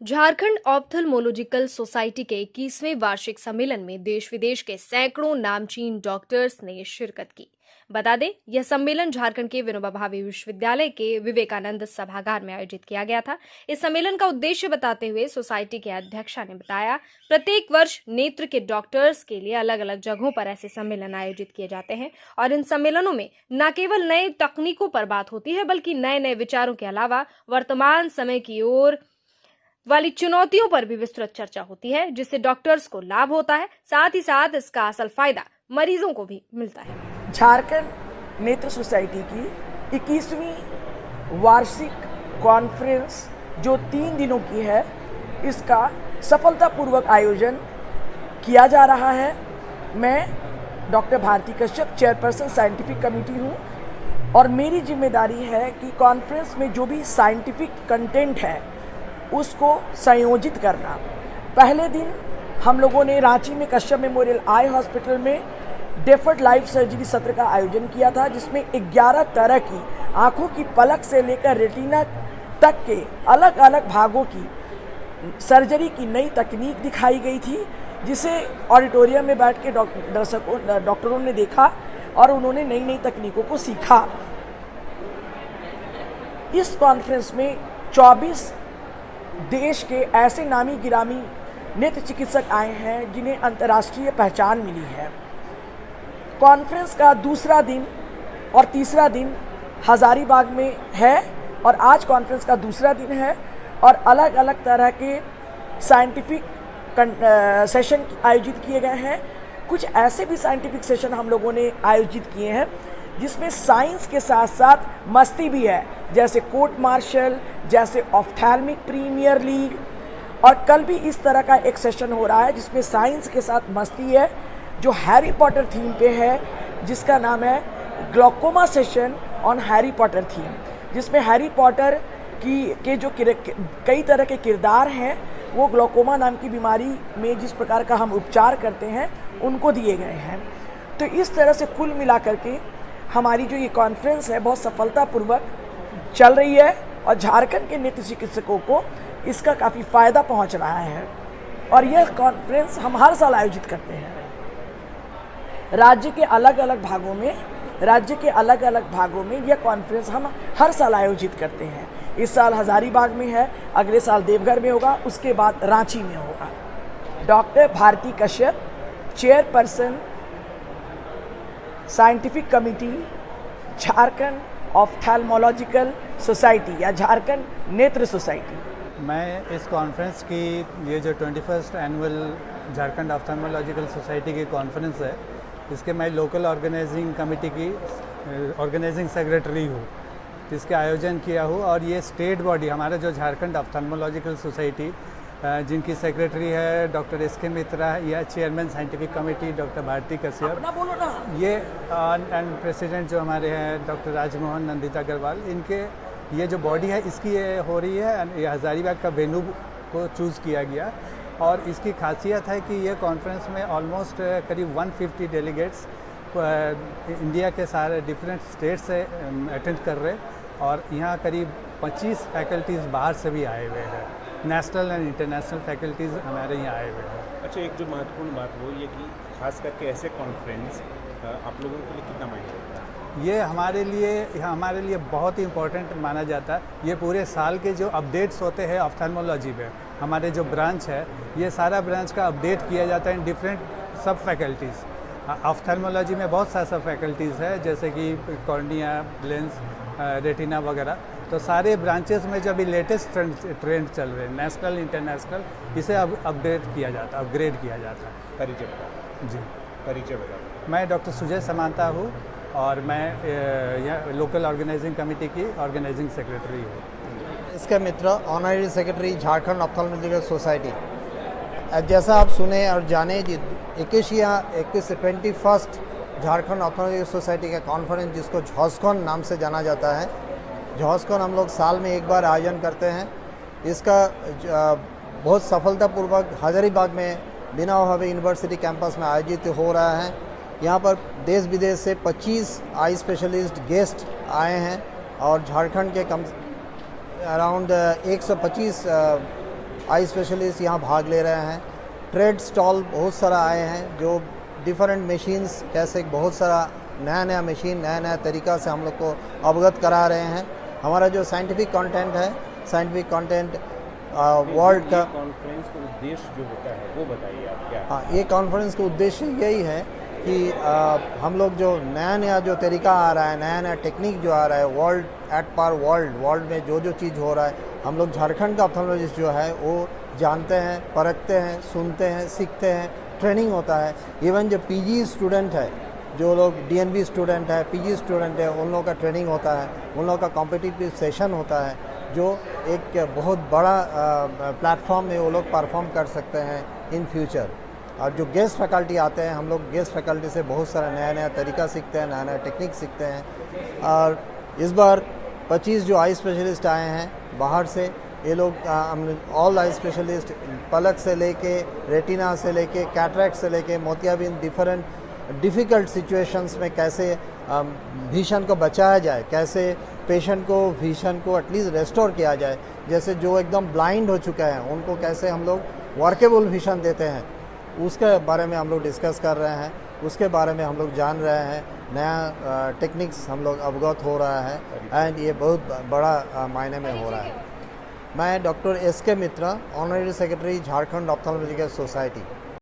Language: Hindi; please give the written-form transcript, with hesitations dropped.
झारखंड ऑप्थेल्मोलॉजिकल सोसाइटी के 21वें वार्षिक सम्मेलन में देश विदेश के सैकड़ों नामचीन डॉक्टर्स ने शिरकत की। बता दें, यह सम्मेलन झारखंड के विनोबा भावे विश्वविद्यालय के विवेकानंद सभागार में आयोजित किया गया था। इस सम्मेलन का उद्देश्य बताते हुए सोसाइटी के अध्यक्षा ने बताया, प्रत्येक वर्ष नेत्र के डॉक्टर्स के लिए अलग अलग जगहों पर ऐसे सम्मेलन आयोजित किए जाते हैं और इन सम्मेलनों में न केवल नए तकनीकों पर बात होती है, बल्कि नए नए विचारों के अलावा वर्तमान समय की ओर वाली चुनौतियों पर भी विस्तृत चर्चा होती है, जिससे डॉक्टर्स को लाभ होता है। साथ ही साथ इसका असल फायदा मरीजों को भी मिलता है। झारखंड नेत्र सोसाइटी की 21वीं वार्षिक कॉन्फ्रेंस जो 3 दिनों की है, इसका सफलतापूर्वक आयोजन किया जा रहा है। मैं doctor Bharti Kashyap, chairperson scientific committee हूँ और मेरी जिम्मेदारी है कि कॉन्फ्रेंस में जो भी साइंटिफिक कंटेंट है उसको संयोजित करना। पहले दिन हम लोगों ने रांची में कश्यप मेमोरियल आई हॉस्पिटल में डेफर्ड लाइफ सर्जरी सत्र का आयोजन किया था, जिसमें 11 तरह की आंखों की पलक से लेकर रेटिना तक के अलग अलग भागों की सर्जरी की नई तकनीक दिखाई गई थी, जिसे ऑडिटोरियम में बैठ के डॉक्टरों ने देखा और उन्होंने नई नई तकनीकों को सीखा। इस कॉन्फ्रेंस में 24 देश के ऐसे नामी गिरामी नेत्र चिकित्सक आए हैं जिन्हें अंतर्राष्ट्रीय पहचान मिली है। कॉन्फ्रेंस का दूसरा दिन और तीसरा दिन हजारीबाग में है और आज कॉन्फ्रेंस का दूसरा दिन है और अलग अलग तरह के साइंटिफिक सेशन आयोजित किए गए हैं। कुछ ऐसे भी साइंटिफिक सेशन हम लोगों ने आयोजित किए हैं जिसमें साइंस के साथ साथ मस्ती भी है, जैसे कोर्ट मार्शल, जैसे ऑफ्थैल्मिक प्रीमियर लीग। और कल भी इस तरह का एक सेशन हो रहा है जिसमें साइंस के साथ मस्ती है, जो हैरी पॉटर थीम पे है, जिसका नाम है glaucoma session on Harry Potter theme, जिसमें हैरी पॉटर के जो कई तरह के किरदार हैं वो ग्लोकोमा नाम की बीमारी में जिस प्रकार का हम उपचार करते हैं उनको दिए गए हैं। तो इस तरह से कुल मिलाकर के हमारी जो ये कॉन्फ्रेंस है बहुत सफलतापूर्वक चल रही है और झारखंड के नेत्र चिकित्सकों को इसका काफ़ी फ़ायदा पहुंच रहा है। और यह कॉन्फ्रेंस हम हर साल आयोजित करते हैं। राज्य के अलग अलग भागों में यह कॉन्फ्रेंस हम हर साल आयोजित करते हैं। इस साल हजारीबाग में है, अगले साल देवघर में होगा, उसके बाद रांची में होगा। Doctor Bharti Kashyap, chairperson scientific committee, Jharkhand ophthalmological society या झारखंड नेत्र सोसाइटी। मैं इस कॉन्फ्रेंस की ये जो 21st annual Jharkhand ophthalmological society की कॉन्फ्रेंस है, इसके मैं लोकल ऑर्गेनाइजिंग कमेटी की ऑर्गेनाइजिंग सेक्रेटरी हूँ। इसके आयोजन किया हूँ और ये स्टेट बॉडी हमारा जो झारखंड ऑप्थेल्मोलॉजिकल सोसाइटी जिनकी सेक्रेटरी है डॉक्टर एस.के. मित्रा या chairman scientific committee doctor Bharti Kashyap, ये एंड प्रेसिडेंट जो हमारे हैं डॉक्टर राजमोहन नंदिता अग्रवाल, इनके ये जो बॉडी है इसकी ये हो रही है। ये हजारीबाग का वेन्यू को चूज़ किया गया और इसकी खासियत है कि ये कॉन्फ्रेंस में ऑलमोस्ट करीब 150 डेलीगेट्स इंडिया के सारे डिफरेंट स्टेट से अटेंड कर रहे और यहाँ करीब 25 फैकल्टीज़ बाहर से भी आए हुए हैं। नेशनल एंड इंटरनेशनल फैकल्टीज़ हमारे यहाँ आए हुए हैं। अच्छा, एक जो महत्वपूर्ण बात वो ये कि खास करके ऐसे कॉन्फ्रेंस आप लोगों के लिए कितना मायने रखता है? ये हमारे लिए बहुत ही इम्पोर्टेंट माना जाता है। ये पूरे साल के जो अपडेट्स होते हैं ऑप्थेल्मोलॉजी में, हमारे जो ब्रांच है ये सारा ब्रांच का अपडेट किया जाता है इन डिफरेंट सब फैकल्टीज़। ऑप्थेल्मोलॉजी में बहुत सारा सब फैकल्टीज़ है, जैसे कि कॉर्निया, लेंस, रेटिना वगैरह। तो सारे ब्रांचेस में जो अभी लेटेस्ट ट्रेंड चल रहे हैं नेशनल इंटरनेशनल, इसे अब अपडेट किया जाता है, अपग्रेड किया जाता है। परिचय बताओ। जी, परिचय बताओ। मैं डॉक्टर सुजय समांता हूँ और मैं यहाँ लोकल ऑर्गेनाइजिंग कमेटी की ऑर्गेनाइजिंग सेक्रेटरी हूँ। इसके मित्र, honorary secretary Jharkhand ophthalmological society. जैसा आप सुने और जाने, 21 झारखंड ऑप्थेल्मोलॉजिकल सोसाइटी का कॉन्फ्रेंस जिसको झॉस्कॉन नाम से जाना जाता है, झॉस्कॉन हम लोग साल में एक बार आयोजन करते हैं। इसका बहुत सफलतापूर्वक हजारीबाग में विनोबा भावे यूनिवर्सिटी कैंपस में आयोजित हो रहा है। यहाँ पर देश विदेश से 25 आई स्पेशलिस्ट गेस्ट आए हैं और झारखंड के कम अराउंड 125 आई स्पेशलिस्ट यहाँ भाग ले रहे हैं। ट्रेड स्टॉल बहुत सारा आए हैं जो डिफरेंट मशीन्स कैसे बहुत सारा नया मशीन नया तरीका से हम लोग को अवगत करा रहे हैं। हमारा जो साइंटिफिक कंटेंट है, साइंटिफिक कंटेंट वर्ल्ड का कॉन्फ्रेंस का उद्देश्य जो होता है वो बताइए आप क्या? हाँ, ये कॉन्फ्रेंस का उद्देश्य यही है कि हम लोग जो नया जो तरीका आ रहा है, नया टेक्निक जो आ रहा है, वर्ल्ड एट पार वर्ल्ड में जो चीज़ हो रहा है, हम लोग झारखंड का ऑप्थेल्मोलॉजिस्ट जो है वो जानते हैं, परखते हैं, सुनते हैं, सीखते हैं, ट्रेनिंग होता है। इवन जो पीजी स्टूडेंट है, जो लोग डीएनबी स्टूडेंट है, पीजी स्टूडेंट है, उन लोगों का ट्रेनिंग होता है, उन लोगों का कॉम्पिटिटिव सेशन होता है, जो एक बहुत बड़ा प्लेटफॉर्म में वो लोग परफॉर्म कर सकते हैं इन फ्यूचर। और जो गेस्ट फैकल्टी आते हैं, हम लोग गेस्ट फैकल्टी से बहुत सारा नया तरीका सीखते हैं, नया टेक्निक सीखते हैं। और इस बार 25 जो आई स्पेशलिस्ट आए हैं बाहर से, ये लोग ऑल आई स्पेशलिस्ट पलक से लेके रेटिना से लेके कैटरैक्ट से लेके मोतियाबिंद डिफ़िकल्ट सिचुएशंस में कैसे विजन को बचाया जाए, कैसे पेशेंट को विजन को एटलीस्ट रेस्टोर किया जाए, जैसे जो एकदम ब्लाइंड हो चुके हैं उनको कैसे हम लोग वर्केबल विजन देते हैं, उसके बारे में हम लोग डिस्कस कर रहे हैं, उसके बारे में हम लोग जान रहे हैं, नया टेक्निक्स हम लोग अवगत हो रहा है एंड ये बहुत बड़ा मायने में हो रहा है। मैं डॉक्टर SK मित्रा, honorary secretary Jharkhand ophthalmological society.